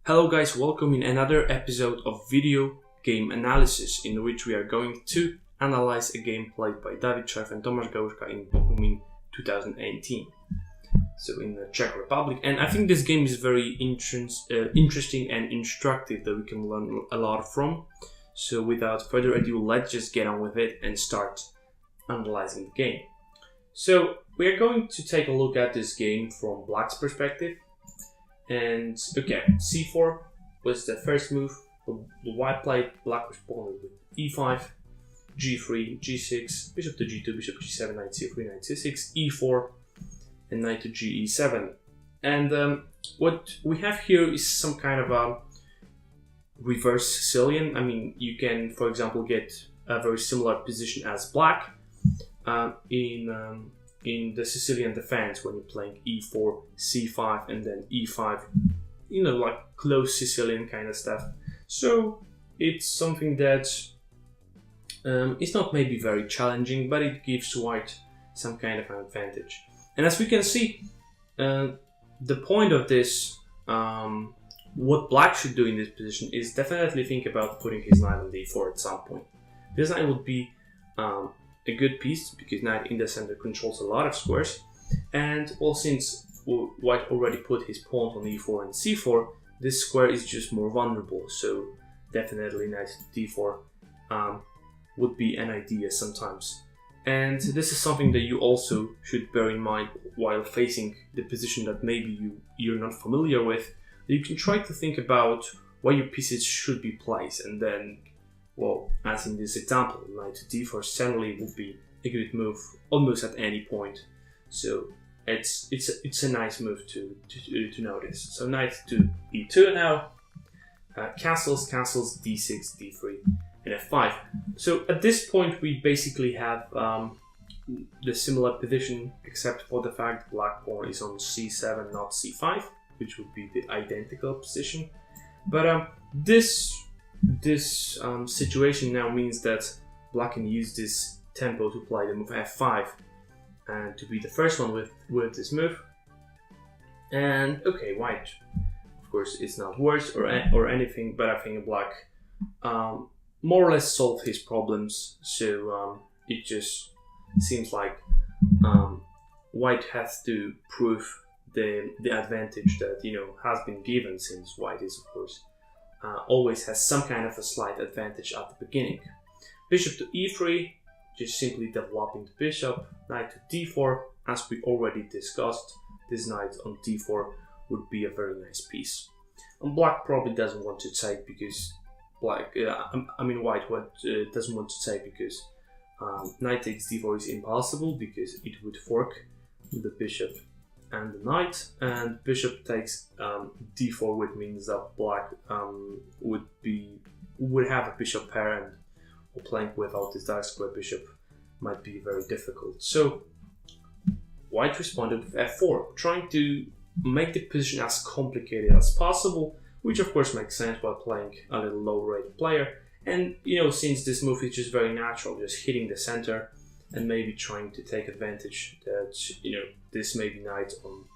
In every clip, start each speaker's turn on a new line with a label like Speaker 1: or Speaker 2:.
Speaker 1: Hello guys, welcome in another episode of video game analysis, in which we are going to analyze a game played by Dawid, Czerw and Tomasz Galuszka in Bochum 2018. So in the Czech Republic, and I think this game is very interesting and instructive that we can learn a lot from. So without further ado, let's just get on with it and start analyzing the game. So we are going to take a look at this game from Black's perspective. And okay, c4 was the first move. The white played, Black responded with e5, g3, g6, bishop to g2, bishop g7, knight c3, knight c6, e4, and knight to ge7. And what we have here is some kind of a reverse Sicilian. I mean, you can, for example, get a very similar position as Black in the Sicilian defense when you're playing e4, c5, and then e5, like close Sicilian kind of stuff. So it's something that is not maybe very challenging, but it gives white some kind of an advantage. And as we can see, the point of this, what Black should do in this position is definitely think about putting his knight on d4 at some point. This knight would be a good piece because knight in the center controls a lot of squares, and well, since white already put his pawns on e4 and c4, this square is just more vulnerable. So definitely knight to d4 would be an idea sometimes. And this is something that you also should bear in mind while facing the position that maybe you're not familiar with. You can try to think about where your pieces should be placed, and then, well, as in this example, knight to d4 certainly would be a good move almost at any point. So it's a nice move to notice. So knight to e2 now, castles, d6, d3, and f5. So at this point we basically have the similar position, except for the fact Black pawn is on c7, not c5, which would be the identical position. But this situation now means that Black can use this tempo to play the move f5 and to be the first one with this move. And okay, white, of course, it's not worse or anything, but I think Black more or less solved his problems. So it just seems like white has to prove the advantage that has been given, since white is, of course, always has some kind of a slight advantage at the beginning. Bishop to e3, just simply developing the bishop. Knight to d4, as we already discussed, this knight on d4 would be a very nice piece. And Black probably doesn't want to take because white doesn't want to take because knight takes d4 is impossible, because it would fork the bishop and the knight, and bishop takes d4, which means that Black would have a bishop pair, and playing without this dark square bishop might be very difficult. So white responded with f4, trying to make the position as complicated as possible, which of course makes sense while playing a little low-rated player. And since this move is just very natural, just hitting the center and maybe trying to take advantage that this maybe knight on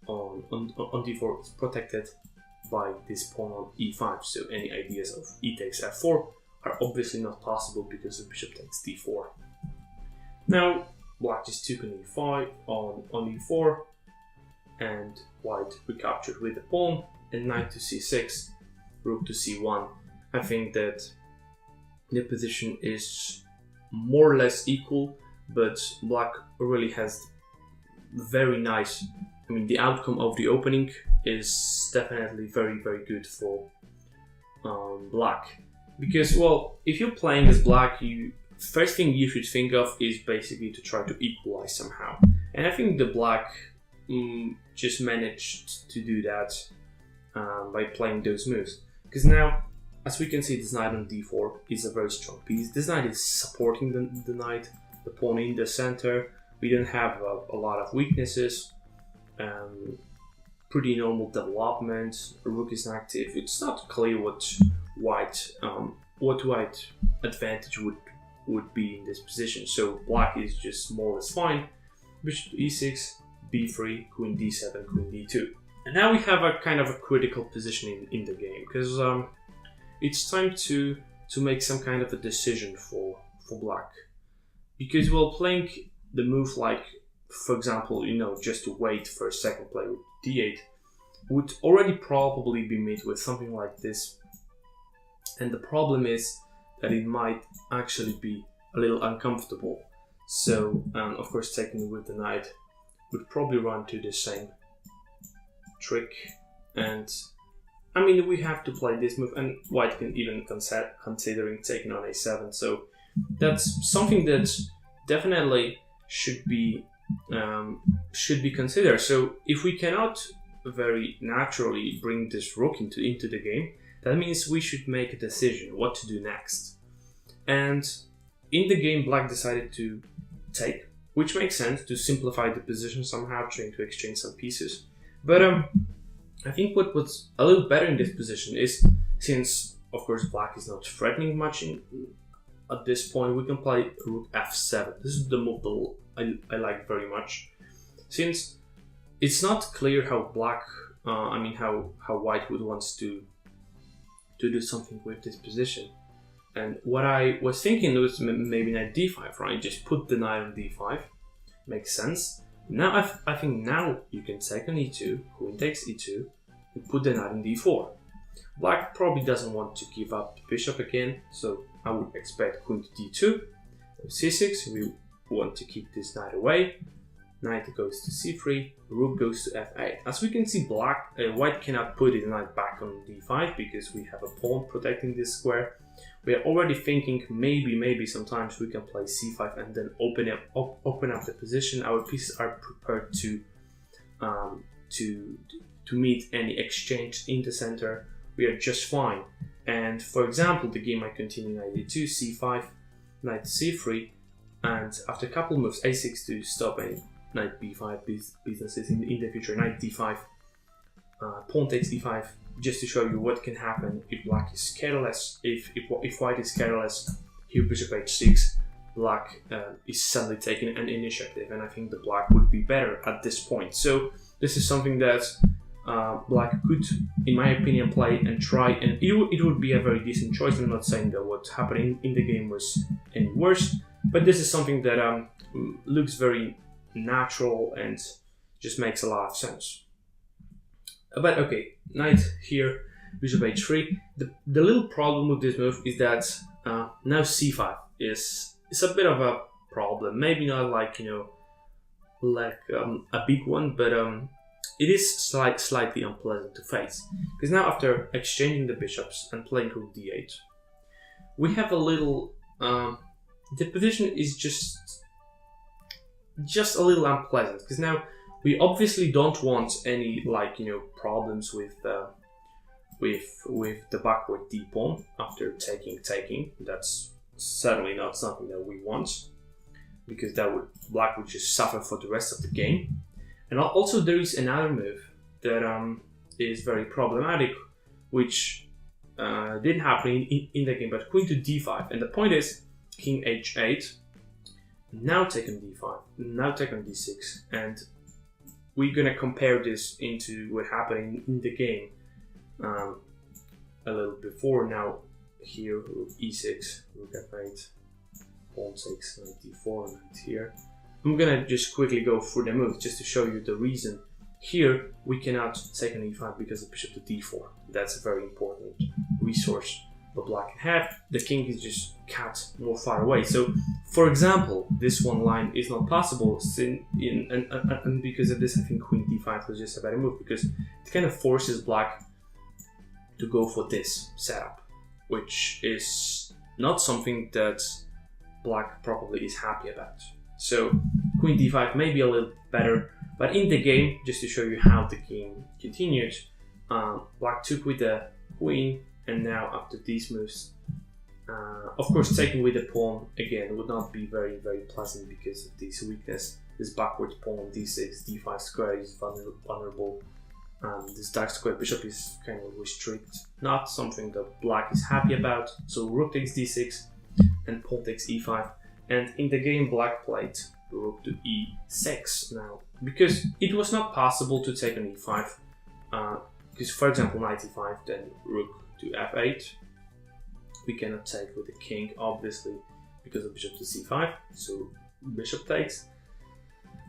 Speaker 1: d4 is protected by this pawn on e5. So any ideas of e takes f4 are obviously not possible because the bishop takes d4. Now Black just took on e5 on e4, and white recaptured with the pawn, and knight to c6, rook to c1. I think that the position is more or less equal, but Black really has very nice. I mean, the outcome of the opening is definitely very, very good for Black, because, well, if you're playing as Black, first thing you should think of is basically to try to equalize somehow, and I think the Black just managed to do that by playing those moves, because now, as we can see, this knight on d4 is a very strong piece. This knight is supporting the knight, the pawn in the center. We don't have a lot of weaknesses. Pretty normal development. Rook is active. It's not clear what white advantage would be in this position. So Black is just more or less fine. Bishop to e6, b3, queen d7, queen d2. And now we have a kind of a critical position in the game, because it's time to make some kind of a decision for black. Because while playing the move like, for example, just to wait for a second play with d8, would already probably be met with something like this. And the problem is that it might actually be a little uncomfortable. So, of course, taking with the knight would probably run to the same trick. And I mean, we have to play this move, and white can even considering taking on a7. So that's something that definitely should be considered. So if we cannot very naturally bring this rook into the game, that means we should make a decision what to do next. And in the game, black decided to take, which makes sense to simplify the position somehow, trying to exchange some pieces. But I think what's a little better in this position is, since of course black is not threatening much at this point, we can play rook f7. This is the move that I like very much, since it's not clear how black, how white would want to do something with this position. And what I was thinking was maybe knight d5, right? Just put the knight on d5, makes sense. Now I think now you can take on e2, queen takes e2, and put the knight on d4. Black probably doesn't want to give up the bishop again, so I would expect queen to d2, c6, we want to keep this knight away, knight goes to c3, rook goes to f8. As we can see, white cannot put his knight back on d5 because we have a pawn protecting this square. We are already thinking maybe sometimes we can play c5 and then open up the position. Our pieces are prepared to meet any exchange in the center. We are just fine. And for example, the game might continue knight e2, c5, knight c3, and after a couple moves, a6 to stop any knight b5 businesses in the future, knight d5, pawn takes e5, just to show you what can happen if black is careless. If white is careless, here bishop h6, black is suddenly taking an initiative, and I think the black would be better at this point. So this is something that black could, in my opinion, play and try, and it would be a very decent choice. I'm not saying that what happened in the game was any worse, but this is something that looks very natural and just makes a lot of sense. But okay, knight here, bishop h3. The little problem with this move is that now c5 is a bit of a problem. Maybe not like a big one, but it is slightly unpleasant to face, because now after exchanging the bishops and playing rook d8, we have a little the position is just a little unpleasant, because now we obviously don't want any problems with the backward d pawn after taking. That's certainly not something that we want, because black would just suffer for the rest of the game. And also there is another move that is very problematic, which didn't happen in the game, but queen to d5. And the point is, king h8, now take on d5, now take on d6, and we're gonna compare this into what happened in the game a little before. Now here, rook e6, rook f8, pawn takes, knight d4, knight here. I'm gonna just quickly go through the moves just to show you the reason. Here we cannot take an e5 because of bishop to d4. That's a very important resource for black can have. The king is just cut more far away. So, for example, this one line is not possible, and because of this, I think queen d5 was just a better move, because it kind of forces black to go for this setup, which is not something that black probably is happy about. So queen d5 may be a little better, but in the game, just to show you how the game continued, black took with the queen, and now after these moves, of course taking with the pawn again would not be very pleasant because of this weakness. This backward pawn d6, d5 square is vulnerable. This dark square bishop is kind of restricted, not something that black is happy about. So rook takes d6 and pawn takes e5. And in the game, black played rook to e6 now, because it was not possible to take an e5 because for example knight e5, then rook to f8. We cannot take with the king, obviously, because of bishop to c5, so bishop takes.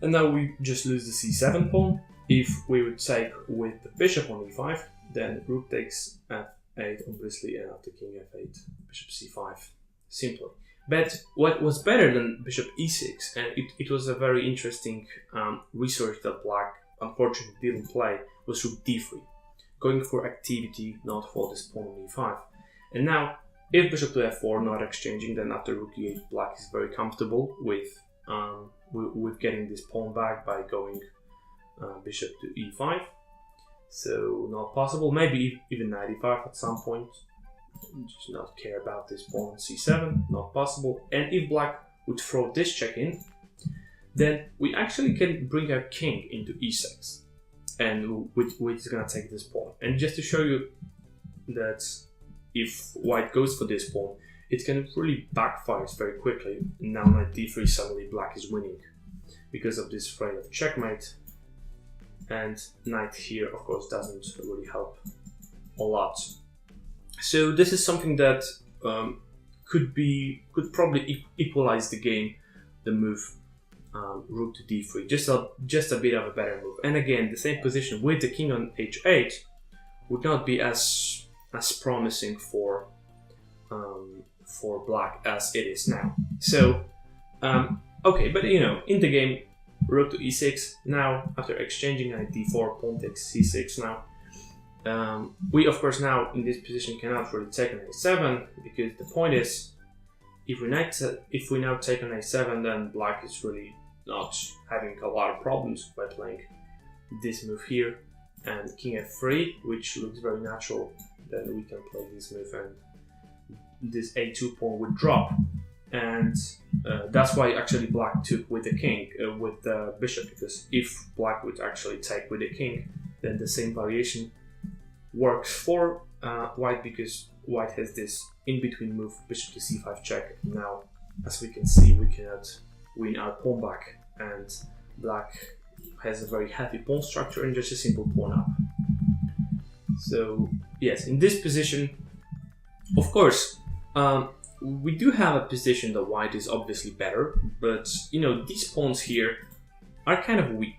Speaker 1: And now we just lose the c7 pawn. If we would take with the bishop on e5, then rook takes f8, obviously, and after king f8, bishop c5, simply. But what was better than bishop e6, and it was a very interesting resource that black unfortunately didn't play, was rook d3, going for activity, not for this pawn on e5. And now, if bishop to f4, not exchanging, then after rook e8, black is very comfortable with getting this pawn back by going bishop to e5. So not possible. Maybe even knight e5 at some point. Just not care about this pawn on c7. Not possible. And if black would throw this check in, then we actually can bring our king into e6, and which is gonna take this pawn. And just to show you that if white goes for this pawn, it can really backfire very quickly. Now knight d3, suddenly black is winning because of this threat of checkmate. And knight here, of course, doesn't really help a lot. So this is something that could probably equalize the game, the move rook to d3, just a bit of a better move. And again, the same position with the king on h8 would not be as promising for black as it is now. So okay, but you know, in the game, rook to e6. Now after exchanging knight d4, pawn takes c6. Now we of course now in this position cannot really take on a7, because the point is, if we now take on a7, then black is really not having a lot of problems by playing this move here, and king f3, which looks very natural. Then we can play this move, and this a2 pawn would drop, and that's why actually black took with the king, with the bishop, because if black would actually take with the king, then the same variation works for white, because white has this in-between move, bishop to c5 check. Now, as we can see, we cannot win our pawn back, and black has a very heavy pawn structure and just a simple pawn up. So yes, in this position, of course, we do have a position that white is obviously better, but you know, these pawns here are kind of weak.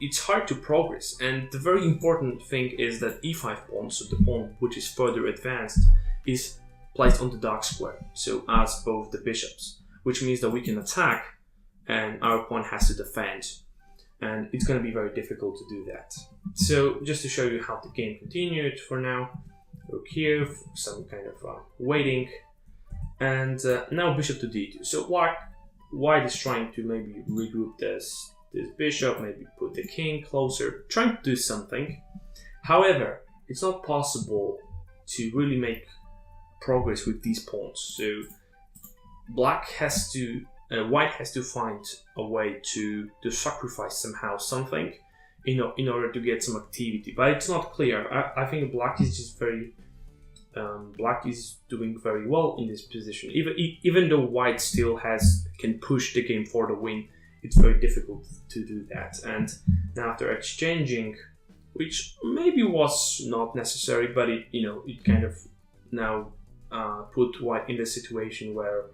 Speaker 1: It's hard to progress, and the very important thing is that e5 pawn, so the pawn which is further advanced, is placed on the dark square, so as both the bishops, which means that we can attack and our pawn has to defend, and it's going to be very difficult to do that. So just to show you how the game continued for now, rook here, some kind of waiting, and now bishop to d2. So white is trying to maybe regroup this bishop, maybe put the king closer, trying to do something. However, it's not possible to really make progress with these pawns. So white has to find a way to sacrifice somehow something, in order to get some activity. But it's not clear. I think black is just very black is doing very well in this position. Even though white still can push the game for the win, it's very difficult to do that. And now after exchanging, which maybe was not necessary, but it kind of now put white in the situation where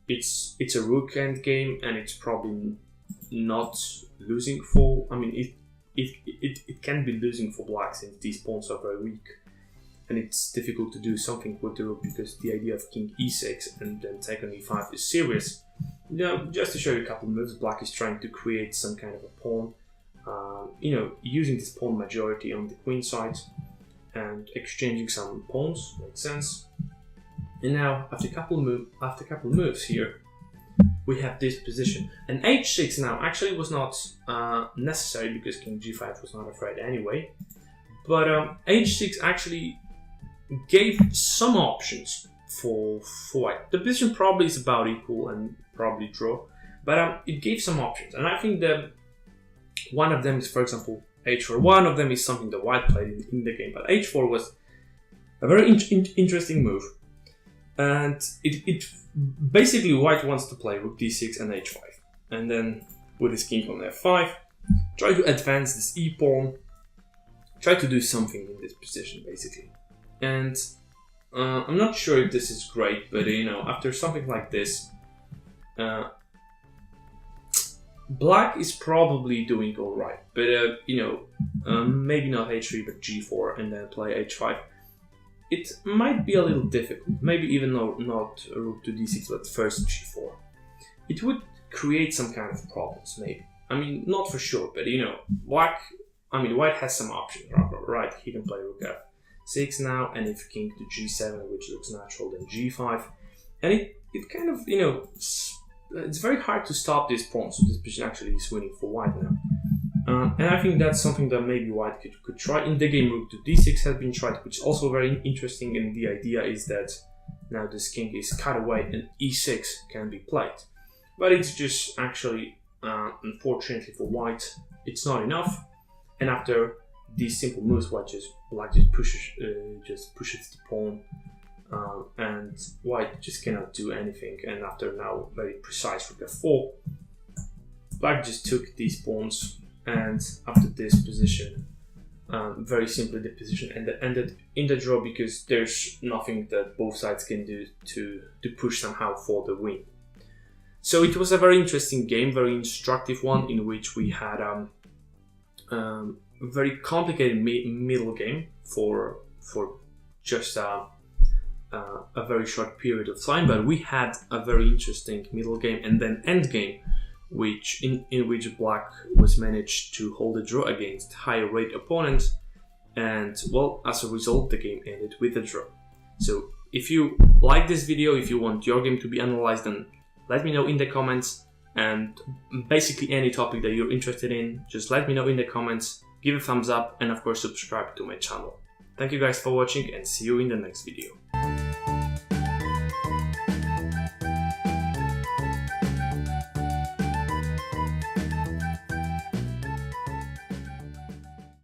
Speaker 1: it's a rook end game, and it's probably not losing for. I mean, it can be losing for black, since these pawns are very weak, and it's difficult to do something with the rook, because the idea of king e6 and then take on e5 is serious. Now, just to show you a couple of moves, black is trying to create some kind of a pawn, using this pawn majority on the queen side and exchanging some pawns. Makes sense. And now, after a couple of moves here, we have this position. And h6 now actually was not necessary, because king g5 was not afraid anyway. But h6 actually gave some options for white. The position probably is about equal and probably draw, but it gave some options. And I think that one of them is, for example, h4. One of them is something that white played in the game, but h4 was a very interesting move. And it basically, white wants to play rook d6 and h5, and then with his king on f5, try to advance this e pawn, try to do something in this position basically. And I'm not sure if this is great, but you know, after something like this, black is probably doing all right, but you know, maybe not h3 but g4 and then play h5. It might be a little difficult, maybe even not rook to d6 but first g4. It would create some kind of problems, maybe. I mean, not for sure, but you know, white has some options, right? He can play rook f6 now, and if king to g7, which looks natural, then g5, and it kind of, you know, it's very hard to stop this pawn, so this position actually is winning for white now. And I think that's something that maybe white could try. In the game, rook to d6 has been tried, which is also very interesting, and the idea is that now this king is cut away and e6 can be played. But it's just actually, unfortunately for white, it's not enough. And after these simple moves, black just pushes the pawn, and white just cannot do anything. And after now very precise rook f4, black just took these pawns, and after this position, very simply the position ended in the draw, because there's nothing that both sides can do to push somehow for the win. So it was a very interesting game, very instructive one, in which we had a very complicated middle game for just a very short period of time, but we had a very interesting middle game and then end game, in which black was managed to hold a draw against higher rate opponents, and well, as a result the game ended with a draw. So if you like this video, if you want your game to be analyzed, then let me know in the comments, and basically any topic that you're interested in, just let me know in the comments, give a thumbs up, and of course subscribe to my channel. Thank you guys for watching, and see you in the next video.